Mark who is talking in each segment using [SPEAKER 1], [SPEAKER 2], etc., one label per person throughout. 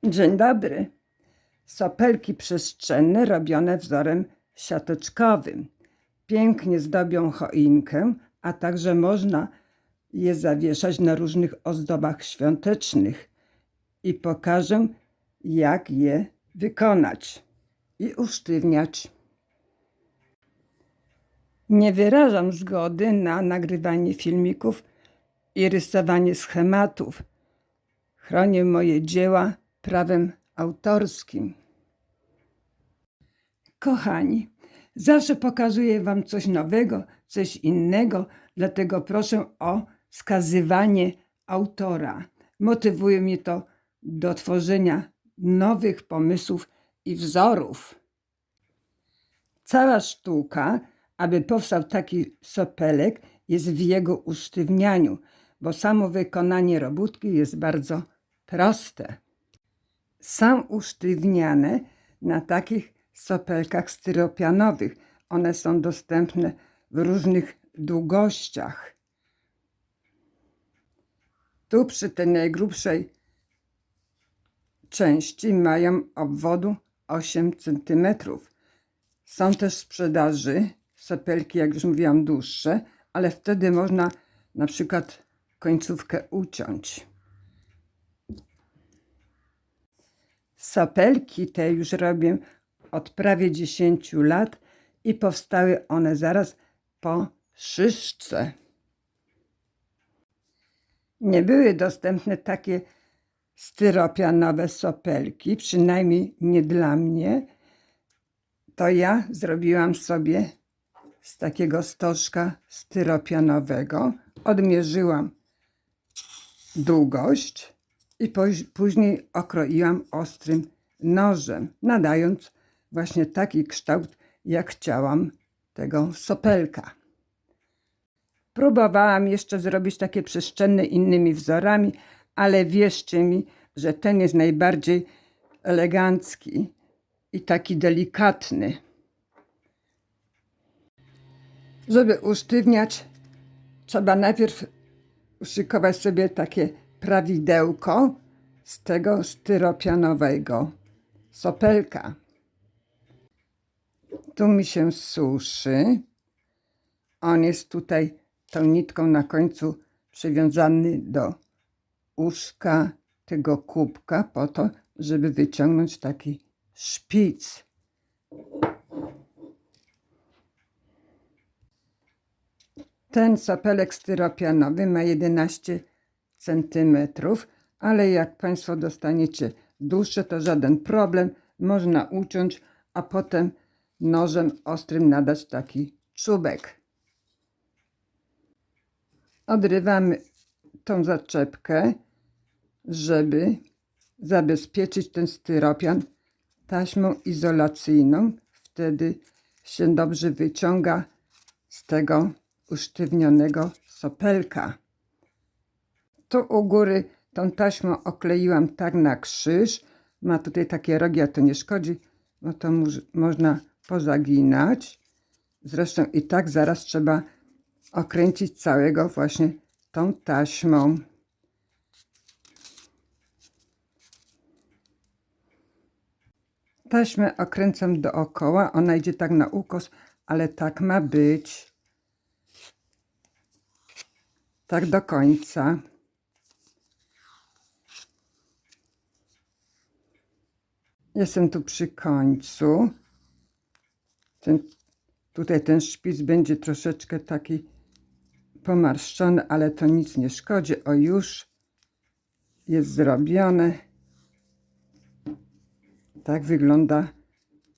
[SPEAKER 1] Dzień dobry. Sopelki przestrzenne robione wzorem siateczkowym. Pięknie zdobią choinkę, a także można je zawieszać na różnych ozdobach świątecznych. I pokażę, jak je wykonać i usztywniać. Nie wyrażam zgody na nagrywanie filmików i rysowanie schematów. Chronię moje dzieła prawem autorskim. Kochani, zawsze pokazuję Wam coś nowego, coś innego, dlatego proszę o wskazywanie autora. Motywuje mnie to do tworzenia nowych pomysłów i wzorów. Cała sztuka, aby powstał taki sopelek, jest w jego usztywnianiu, bo samo wykonanie robótki jest bardzo proste. Są usztywniane na takich sopelkach styropianowych. One są dostępne w różnych długościach. Tu przy tej najgrubszej części mają obwodu 8 cm. Są też w sprzedaży sopelki, jak już mówiłam, dłuższe, ale wtedy można na przykład końcówkę uciąć. Sopelki te już robię od prawie 10 lat i powstały one zaraz po szyszce. Nie były dostępne takie styropianowe sopelki, przynajmniej nie dla mnie. To ja zrobiłam sobie z takiego stożka styropianowego. Odmierzyłam długość i później okroiłam ostrym nożem, nadając właśnie taki kształt, jak chciałam tego sopelka. Próbowałam jeszcze zrobić takie przestrzenne innymi wzorami, ale wierzcie mi, że ten jest najbardziej elegancki i taki delikatny. Żeby usztywniać, trzeba najpierw uszykować sobie takie prawidełko z tego styropianowego sopelka. Tu mi się suszy. On jest tutaj tą nitką na końcu przywiązany do uszka tego kubka po to, żeby wyciągnąć taki szpic. Ten sopelek styropianowy ma 11 cm, ale jak Państwo dostaniecie dłuższe, to żaden problem. Można uciąć, a potem nożem ostrym nadać taki czubek. Odrywamy tą zaczepkę, żeby zabezpieczyć ten styropian taśmą izolacyjną. Wtedy się dobrze wyciąga z tego usztywnionego sopelka. Tu u góry tą taśmą okleiłam tak na krzyż. Ma tutaj takie rogi, a to nie szkodzi, bo to można pozaginać. Zresztą i tak zaraz trzeba okręcić całego właśnie tą taśmą. Taśmę okręcam dookoła, ona idzie tak na ukos, ale tak ma być. Tak do końca. Jestem tu przy końcu. Tutaj ten szpic będzie troszeczkę taki pomarszczony, ale to nic nie szkodzi. O, już jest zrobione. Tak wygląda,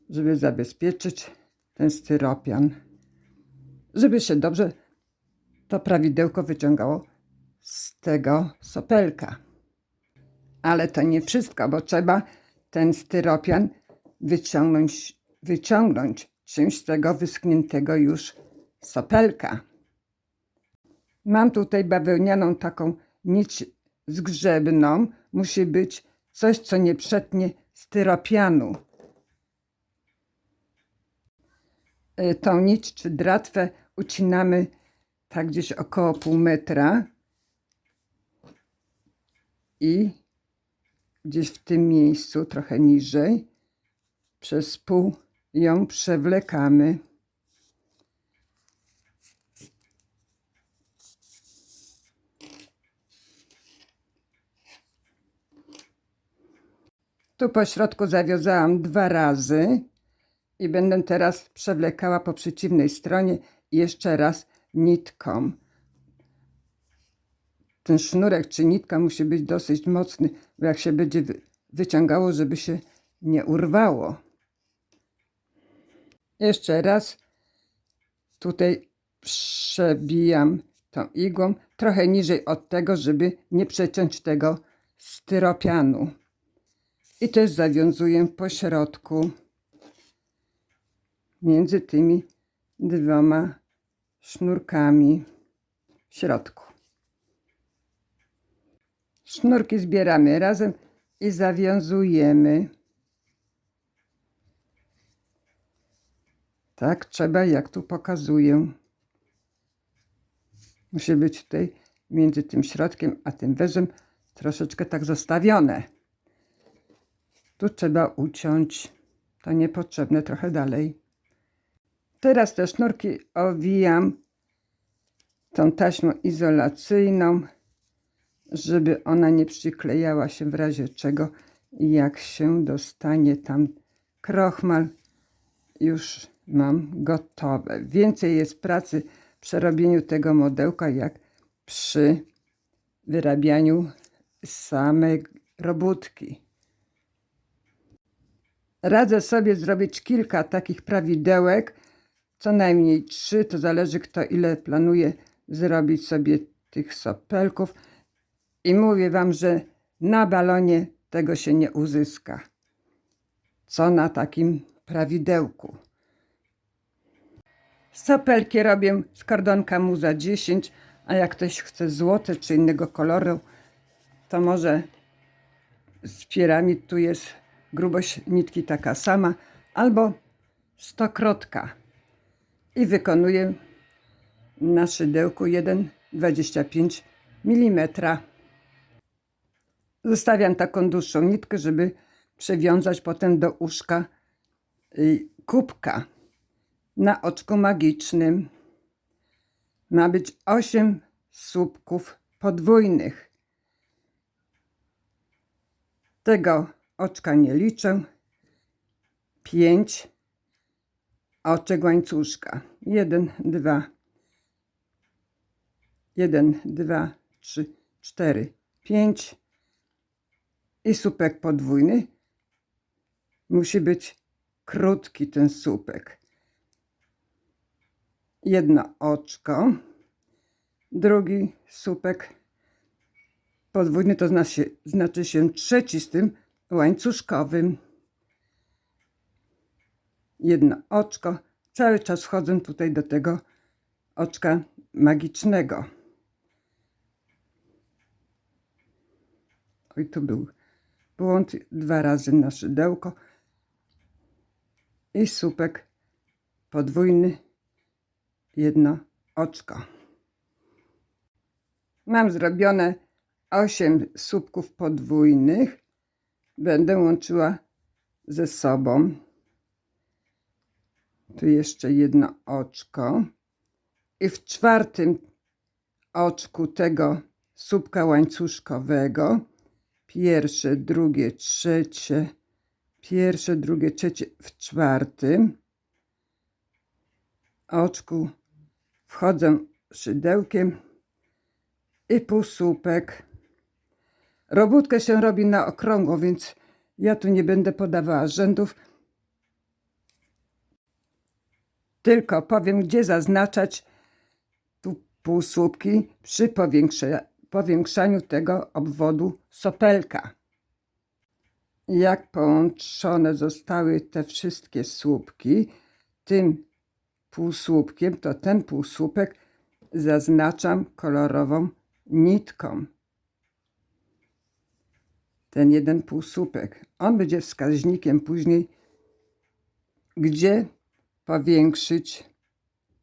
[SPEAKER 1] żeby zabezpieczyć ten styropian. Żeby się dobrze to prawidełko wyciągało z tego sopelka. Ale to nie wszystko, bo trzeba ten styropian wyciągnąć czymś z tego wyschniętego już sopelka. Mam tutaj bawełnianą taką nić zgrzebną. Musi być coś, co nie przetnie styropianu. Tą nić czy dratwę ucinamy tak gdzieś około pół metra i gdzieś w tym miejscu, trochę niżej, przez pół ją przewlekamy. Tu po środku zawiązałam 2 razy i będę teraz przewlekała po przeciwnej stronie jeszcze raz nitką. Ten sznurek czy nitka musi być dosyć mocny, bo jak się będzie wyciągało, żeby się nie urwało. Jeszcze raz tutaj przebijam tą igłą trochę niżej od tego, żeby nie przeciąć tego styropianu. I też zawiązuję po środku między tymi 2 sznurkami w środku. Sznurki zbieramy razem i zawiązujemy. Tak trzeba, jak tu pokazuję. Musi być tutaj między tym środkiem a tym węzłem troszeczkę tak zostawione. Tu trzeba uciąć to niepotrzebne trochę dalej. Teraz te sznurki owijam tą taśmą izolacyjną, żeby ona nie przyklejała się w razie czego, jak się dostanie tam krochmal. Już mam gotowe. Więcej jest pracy przy robieniu tego modełka, jak przy wyrabianiu samej robótki. Radzę sobie zrobić kilka takich prawidełek, co najmniej 3, to zależy kto ile planuje zrobić sobie tych sopelków. I mówię wam, że na balonie tego się nie uzyska, co na takim prawidełku. Sopelki robię z kordonka Muza 10, a jak ktoś chce złote czy innego koloru, to może z piramid, tu jest grubość nitki taka sama, albo stokrotka. I wykonuję na szydełku 1,25 mm. Zostawiam taką dłuższą nitkę, żeby przywiązać potem do uszka kubka. Na oczku magicznym ma być 8 słupków podwójnych. Tego oczka nie liczę. 5 oczek łańcuszka. 1, 2, 3, 4, 5 i słupek podwójny. Musi być krótki ten słupek. Jedno oczko, drugi słupek podwójny, to znaczy się trzeci z tym łańcuszkowym. Jedno oczko, cały czas wchodzę tutaj do tego oczka magicznego. Oj, tu był błąd, 2 razy na szydełko i słupek podwójny, jedno oczko. Mam zrobione 8 słupków podwójnych. Będę łączyła ze sobą. Tu jeszcze jedno oczko. I w 4. oczku tego słupka łańcuszkowego, pierwsze, drugie, trzecie, pierwsze, drugie, trzecie, w 4. oczku wchodzę szydełkiem i półsłupek. Robótkę się robi na okrągło, więc ja tu nie będę podawała rzędów. Tylko powiem, gdzie zaznaczać tu półsłupki przy powiększaniu tego obwodu sopelka. Jak połączone zostały te wszystkie słupki tym półsłupkiem, to ten półsłupek zaznaczam kolorową nitką. Ten jeden półsłupek. On będzie wskaźnikiem później, gdzie powiększyć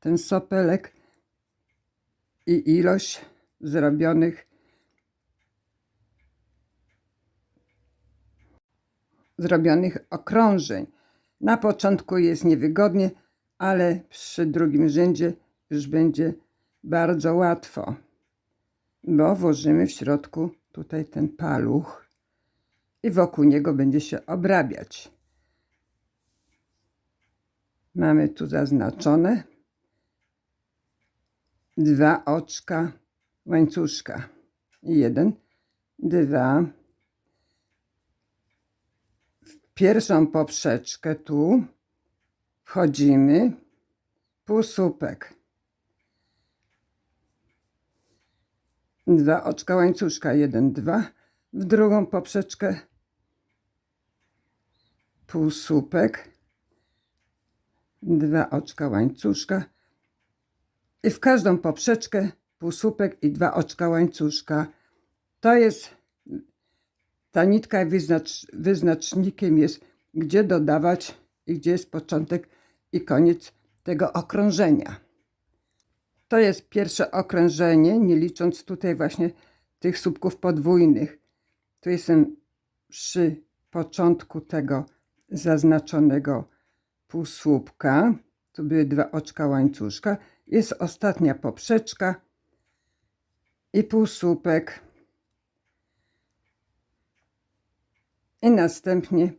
[SPEAKER 1] ten sopelek i ilość zrobionych zrobionych okrążeń. Na początku jest niewygodnie, ale przy drugim rzędzie już będzie bardzo łatwo, bo włożymy w środku tutaj ten paluch i wokół niego będzie się obrabiać. Mamy tu zaznaczone 2 oczka łańcuszka. 1, 2. W pierwszą poprzeczkę tu wchodzimy, półsłupek. 2 oczka łańcuszka, 1, 2. W drugą poprzeczkę półsłupek, 2 oczka łańcuszka i w każdą poprzeczkę półsłupek i 2 oczka łańcuszka. To jest, ta nitka wyznacznikiem jest, gdzie dodawać i gdzie jest początek i koniec tego okrążenia. To jest pierwsze okrążenie, nie licząc tutaj właśnie tych słupków podwójnych. Tu jestem przy początku tego zaznaczonego półsłupka. Tu były 2 oczka łańcuszka. Jest ostatnia poprzeczka i półsłupek. I następnie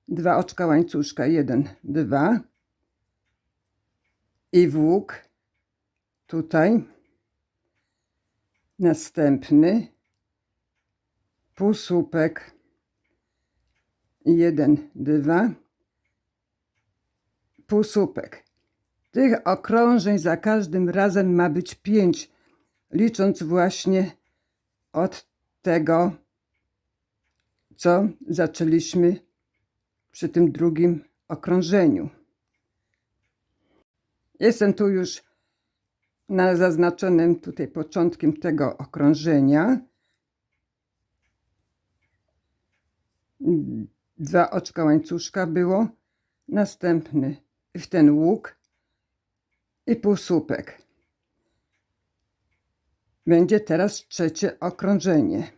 [SPEAKER 1] 2 oczka łańcuszka. 1, 2. I włók. Tutaj. Następny. Półsłupek. 1, 2. Półsłupek. Tych okrążeń za każdym razem ma być 5, licząc właśnie od tego, co zaczęliśmy przy tym drugim okrążeniu. Jestem tu już na zaznaczonym tutaj początkiem tego okrążenia. 2 oczka łańcuszka było, następny w ten łuk i półsłupek. Będzie teraz trzecie okrążenie.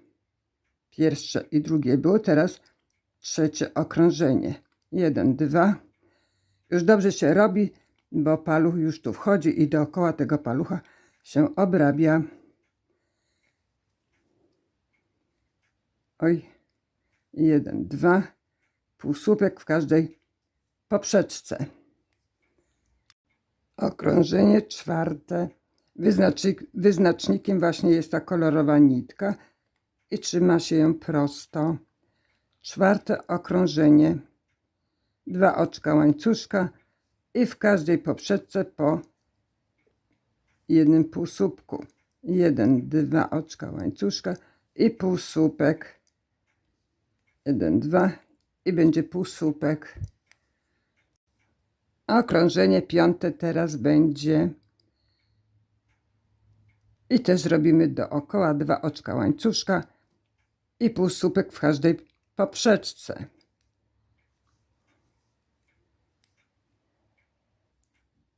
[SPEAKER 1] Pierwsze i drugie było, teraz trzecie okrążenie. 1, 2. Już dobrze się robi, bo paluch już tu wchodzi i dookoła tego palucha się obrabia. Oj. 1, 2. Półsłupek w każdej poprzeczce. Okrążenie czwarte. Wyznacznikiem właśnie jest ta kolorowa nitka i trzyma się ją prosto. Czwarte okrążenie. 2 oczka łańcuszka i w każdej poprzeczce po 1 półsłupku. 1, 2 oczka łańcuszka i półsłupek. 1, 2 i będzie półsłupek. Okrążenie piąte teraz będzie i też robimy dookoła 2 oczka łańcuszka i półsłupek w każdej poprzeczce.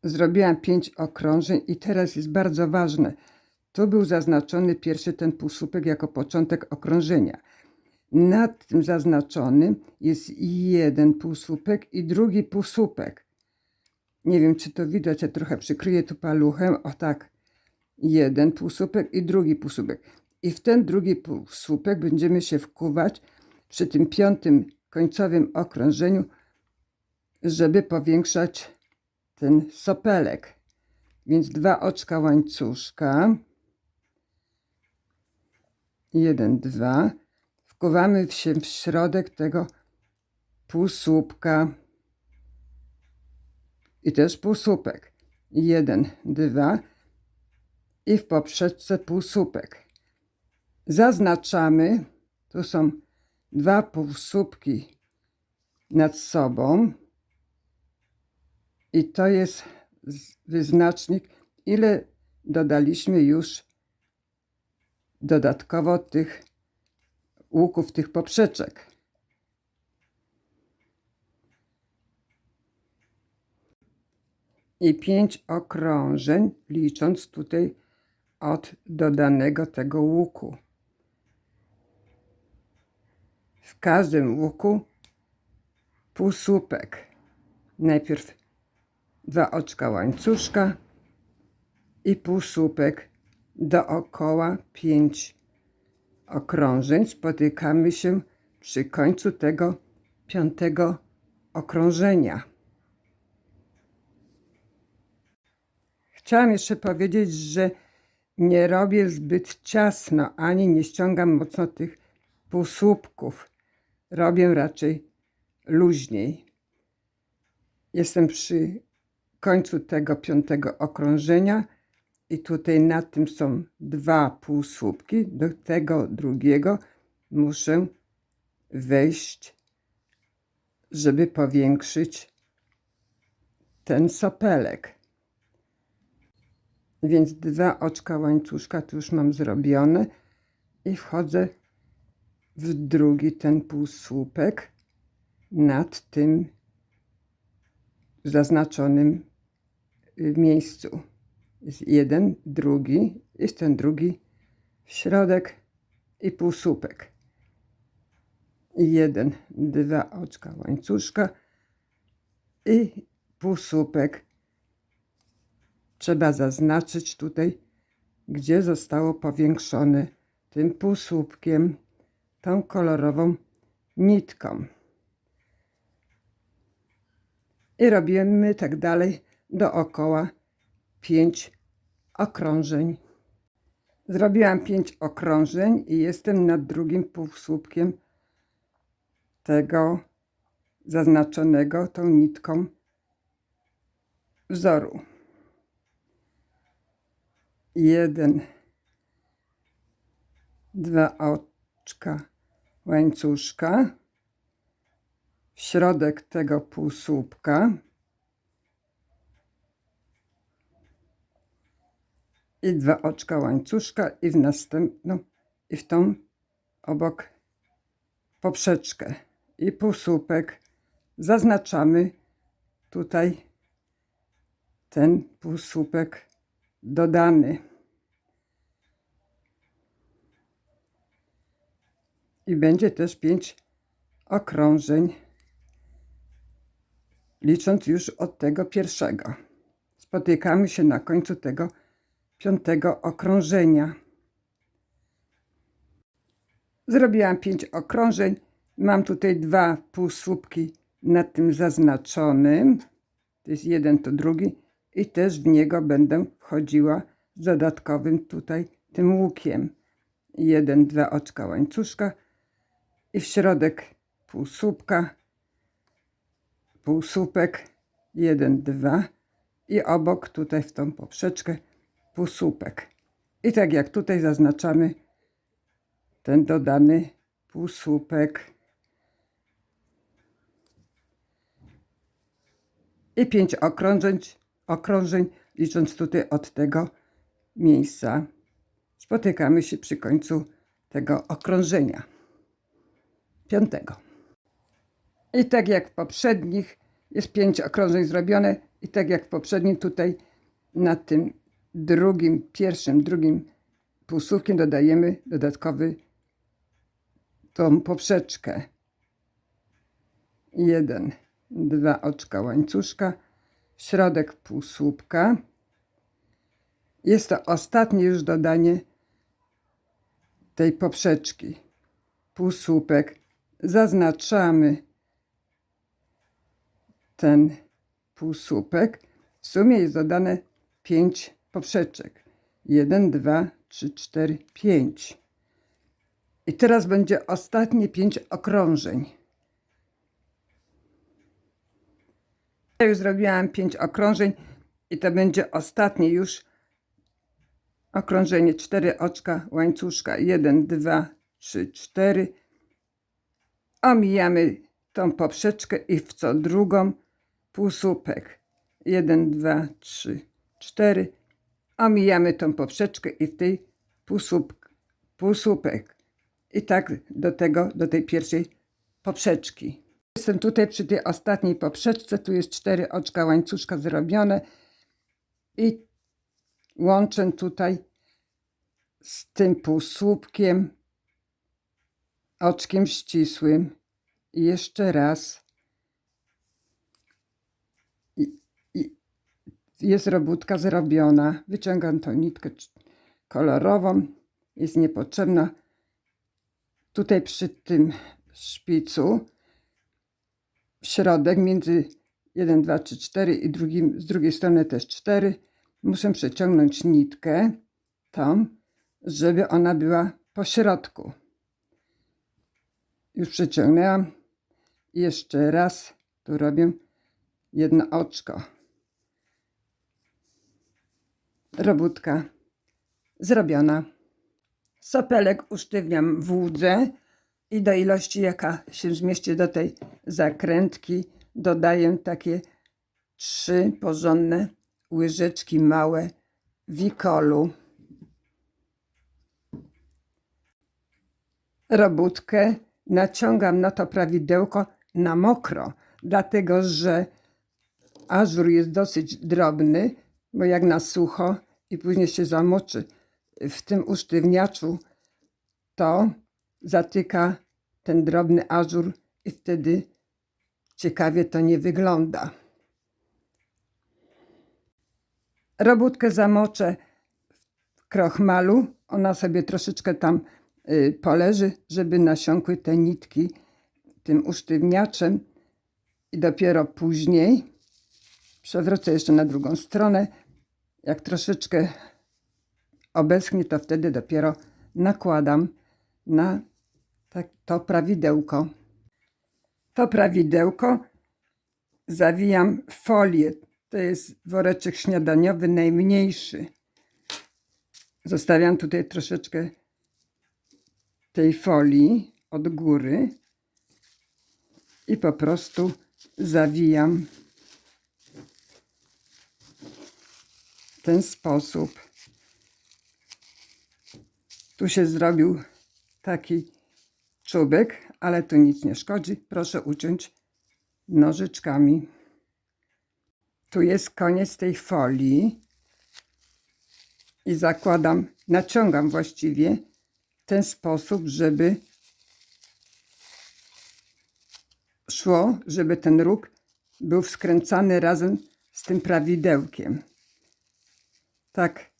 [SPEAKER 1] Zrobiłam 5 okrążeń i teraz jest bardzo ważne. Tu był zaznaczony pierwszy ten półsłupek jako początek okrążenia. Nad tym zaznaczonym jest 1 półsłupek i drugi półsłupek. Nie wiem, czy to widać, ja trochę przykryję tu paluchem. O tak. 1 półsłupek i drugi półsłupek. I w ten drugi półsłupek będziemy się wkuwać przy tym piątym końcowym okrążeniu, żeby powiększać ten sopelek. Więc 2 oczka łańcuszka. 1, 2. Wkuwamy się w środek tego półsłupka. I też półsłupek. 1, 2. I w poprzeczce półsłupek. Zaznaczamy. Tu są 2 półsłupki nad sobą. I to jest wyznacznik, ile dodaliśmy już dodatkowo tych łuków, tych poprzeczek. I 5 okrążeń, licząc tutaj od dodanego tego łuku. W każdym łuku półsłupek. Najpierw 2 oczka łańcuszka i półsłupek dookoła 5 okrążeń. Spotykamy się przy końcu tego 5. okrążenia. Chciałam jeszcze powiedzieć, że nie robię zbyt ciasno, ani nie ściągam mocno tych półsłupków. Robię raczej luźniej. Jestem przy końcu tego 5. okrążenia i tutaj nad tym są 2 półsłupki. Do tego drugiego muszę wejść, żeby powiększyć ten sopelek. Więc 2 oczka łańcuszka tu już mam zrobione i wchodzę w drugi ten półsłupek nad tym zaznaczonym miejscu. Jest jeden, drugi, jest ten drugi w środek i półsłupek. 1, 2 oczka łańcuszka i półsłupek. Trzeba zaznaczyć tutaj, gdzie zostało powiększone tym półsłupkiem, tą kolorową nitką. I robimy tak dalej dookoła 5 okrążeń. Zrobiłam 5 okrążeń i jestem nad drugim półsłupkiem tego zaznaczonego tą nitką wzoru. 1, 2 oczka łańcuszka, w środek tego półsłupka i 2 oczka łańcuszka i w następną i w tą obok poprzeczkę i półsłupek. Zaznaczamy tutaj ten półsłupek dodany. I będzie też 5 okrążeń, licząc już od tego pierwszego. Spotykamy się na końcu tego 5. okrążenia. Zrobiłam 5 okrążeń. Mam tutaj 2 półsłupki nad tym zaznaczonym. To jest jeden, to drugi. I też w niego będę wchodziła z dodatkowym tutaj tym łukiem. 1, 2 oczka łańcuszka i w środek półsłupka, półsłupek, 1, 2 i obok tutaj w tą poprzeczkę półsłupek. I tak jak tutaj zaznaczamy ten dodany półsłupek. I 5 okrążeń, licząc tutaj od tego miejsca. Spotykamy się przy końcu tego okrążenia 5. I tak jak w poprzednich jest 5 okrążeń zrobione i tak jak w poprzednim tutaj na tym drugim półsłupkiem dodajemy dodatkowy tą poprzeczkę. 1, 2 oczka łańcuszka, środek półsłupka. Jest to ostatnie już dodanie tej poprzeczki. Półsłupek. Zaznaczamy ten półsłupek. W sumie jest dodane 5 poprzeczek. 1, 2, 3, 4, 5. I teraz będzie ostatnie 5 okrążeń. Ja już zrobiłam 5 okrążeń i to będzie ostatnie już okrążenie. 4 oczka łańcuszka. 1, 2, 3, 4. Omijamy tą poprzeczkę i w co drugą półsłupek. 1, 2, 3, 4. Omijamy tą poprzeczkę i w tej półsłupek. I tak do tej pierwszej poprzeczki. Jestem tutaj przy tej ostatniej poprzeczce. Tu jest 4 oczka łańcuszka zrobione. I łączę tutaj z tym półsłupkiem oczkiem ścisłym. I jeszcze raz jest robótka zrobiona. Wyciągam tą nitkę kolorową. Jest niepotrzebna. Tutaj przy tym szpicu w środek między 1, 2, 3, 4 i z drugiej strony też 4 muszę przeciągnąć nitkę tą, żeby ona była po środku. Już przeciągnęłam. Jeszcze raz tu robię jedno oczko. Robótka zrobiona. Sopelek usztywniam w łódze i do ilości, jaka się zmieści do tej zakrętki, dodaję takie 3 porządne łyżeczki małe wikolu. Robótkę naciągam na to prawidełko na mokro, dlatego że ażur jest dosyć drobny, bo jak na sucho i później się zamoczy w tym usztywniaczu, to zatyka ten drobny ażur i wtedy ciekawie to nie wygląda. Robótkę zamoczę w krochmalu. Ona sobie troszeczkę tam poleży, żeby nasiąkły te nitki tym usztywniaczem i dopiero później przewrócę jeszcze na drugą stronę. Jak troszeczkę obeschnie, to wtedy dopiero nakładam na to prawidełko. To prawidełko zawijam w folię. To jest woreczek śniadaniowy, najmniejszy. Zostawiam tutaj troszeczkę tej folii od góry i po prostu zawijam w ten sposób. Tu się zrobił taki czubek, ale to nic nie szkodzi. Proszę uciąć nożyczkami. Tu jest koniec tej folii i zakładam, naciągam właściwie w ten sposób, żeby szło, żeby ten róg był skręcany razem z tym prawidełkiem. Tak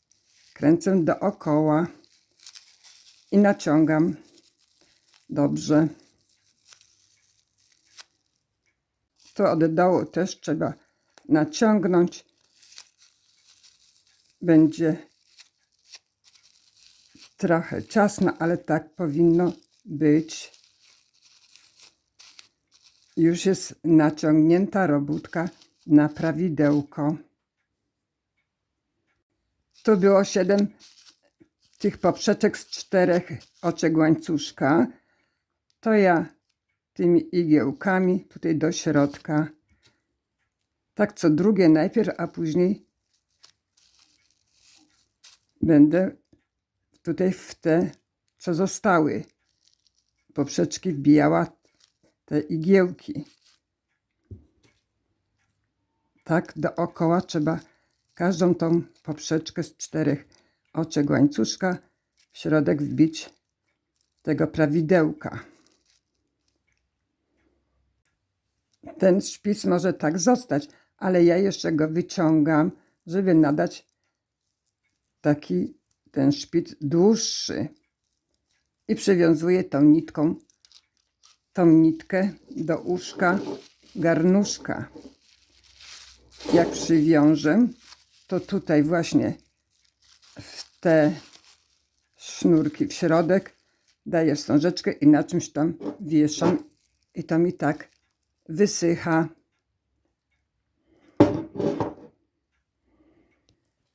[SPEAKER 1] kręcę dookoła i naciągam dobrze. Tu od dołu też trzeba naciągnąć. Będzie trochę ciasno, ale tak powinno być. Już jest naciągnięta robótka na prawidełko. Tu było 7 tych poprzeczek z 4 oczek łańcuszka. To ja tymi igiełkami tutaj do środka. Tak co drugie najpierw, a później będę tutaj w te, co zostały poprzeczki, wbijała te igiełki. Tak dookoła trzeba każdą tą poprzeczkę z 4 oczek łańcuszka w środek wbić tego prawidełka. Ten szpic może tak zostać, ale ja jeszcze go wyciągam, żeby nadać taki ten szpic dłuższy i przywiązuję tą nitkę do uszka garnuszka. Jak przywiążę, to tutaj właśnie w te sznurki w środek daję wstążeczkę i na czymś tam wieszam i to mi tak wysycha.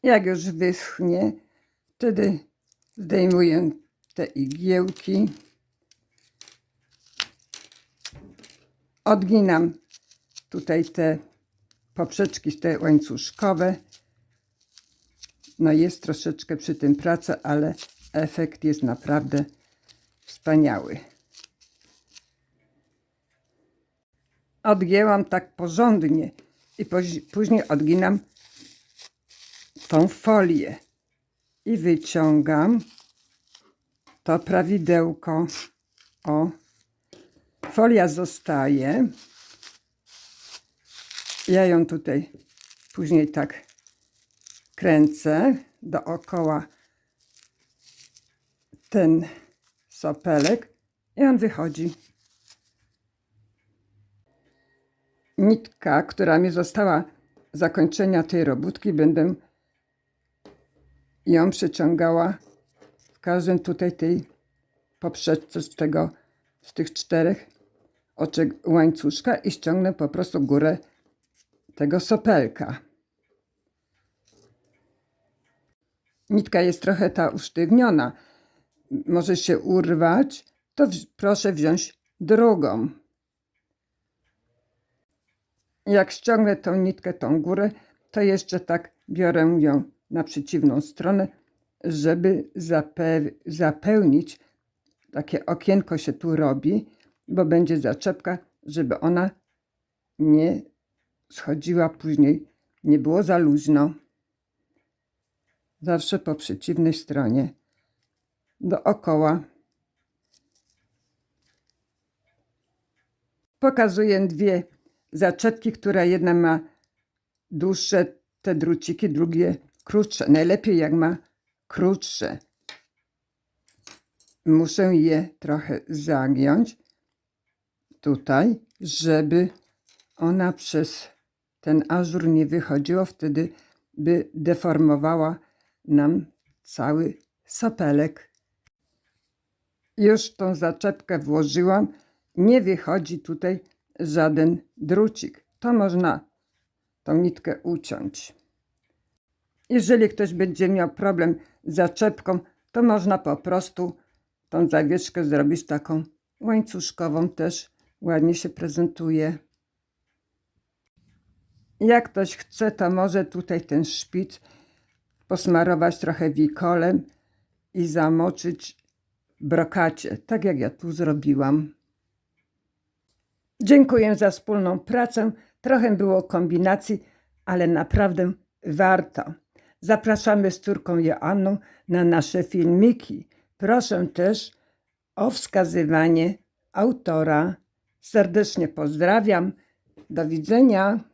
[SPEAKER 1] Jak już wyschnie, wtedy zdejmuję te igiełki, odginam tutaj te poprzeczki, te łańcuszkowe. No jest troszeczkę przy tym praca, ale efekt jest naprawdę wspaniały. Odgięłam tak porządnie i później odginam tą folię i wyciągam to prawidełko. O, folia zostaje. Ja ją tutaj później tak kręcę dookoła ten sopelek i on wychodzi. Nitka, która mi została z zakończenia tej robótki, będę ją przeciągała w każdym tutaj tej poprzeczce z tych 4 oczek łańcuszka i ściągnę po prostu górę tego sopelka. Nitka jest trochę ta usztywniona. Może się urwać, to proszę wziąć drugą. Jak ściągnę tą nitkę, tą górę, to jeszcze tak biorę ją na przeciwną stronę, żeby zapełnić. Takie okienko się tu robi, bo będzie zaczepka, żeby ona nie schodziła później, nie było za luźno. Zawsze po przeciwnej stronie. Dookoła. Pokazuję 2 zaczepki, która jedna ma dłuższe te druciki, drugie krótsze. Najlepiej jak ma krótsze. Muszę je trochę zagiąć tutaj, żeby ona przez ten ażur nie wychodziła, wtedy by deformowała nam cały sopelek. Już tą zaczepkę włożyłam, nie wychodzi tutaj żaden drucik. To można tą nitkę uciąć. Jeżeli ktoś będzie miał problem z zaczepką, to można po prostu tą zawieszkę zrobić taką łańcuszkową, też ładnie się prezentuje. Jak ktoś chce, to może tutaj ten szpic posmarować trochę wikolem i zamoczyć w brokacie, tak jak ja tu zrobiłam. Dziękuję za wspólną pracę. Trochę było kombinacji, ale naprawdę warto. Zapraszamy z córką Joanną na nasze filmiki. Proszę też o wskazywanie autora. Serdecznie pozdrawiam. Do widzenia.